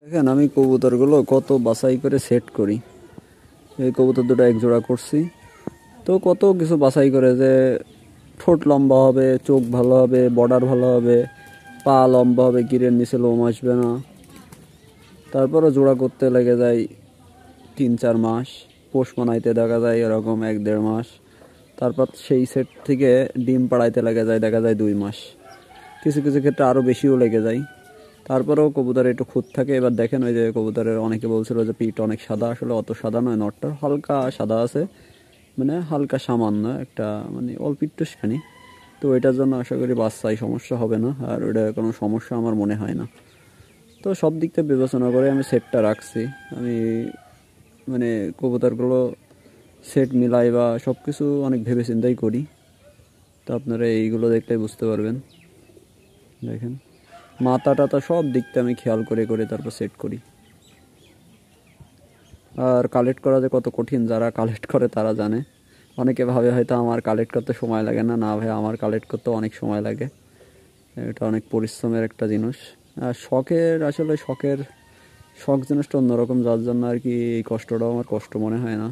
দেখেন আমি কবুতরগুলো কত বাছাই করে সেট করি। এই কবুতর দুটো এক জোড়া করছি, তো কত কিছু বাছাই করে যে ঠোঁট লম্বা হবে, চোখ ভালো হবে, বর্ডার ভালো হবে, পা লম্বা হবে, গিরের নিচে লোম আসবে না। তারপরে জোড়া করতে লেগে যায় 3-4 মাস, পোষ মানাইতে দেখা যায় এরকম 1-1.5 মাস, তারপর সেই সেট থেকে ডিম পাড়াইতে লেগে যায় দেখা যায় 2 মাস, কিছু কিছু ক্ষেত্রে আরও বেশিও লেগে যায়। তারপরেও কবুতরের একটু খুঁত থাকে। এবার দেখেন ওই যে কবুতরের অনেকে বলছিল যে পিঠ অনেক সাদা, আসলে অত সাদা নয়, নটটার হালকা সাদা আছে, মানে হালকা সামান্য একটা, মানে অল্প একটুখানি। তো এটার জন্য আশা করি বাচ্চায় সমস্যা হবে না, আর ওটা কোনো সমস্যা আমার মনে হয় না। তো সব দিক থেকে বিবেচনা করে আমি সেটটা রাখছি। আমি মানে কবুতরগুলো সেট মিলাই বা সব কিছু অনেক ভেবে চিন্তাই করি। তো আপনারা এইগুলো দেখলেই বুঝতে পারবেন। দেখেন মাথা টাতা সব দিকটা আমি খেয়াল করে করে তারপর সেট করি। আর কালেক্ট করা যে কত কঠিন, যারা কালেক্ট করে তারা জানে। অনেকে ভাবে হয়তো আমার কালেক্ট করতে সময় লাগে না, না ভাই আমার কালেক্ট করতে অনেক সময় লাগে। এটা অনেক পরিশ্রমের একটা জিনিস। আর শখের, আসলে শখ জিনিসটা অন্যরকম, যার জন্য আর কি এই কষ্টটাও আমার কষ্ট মনে হয় না।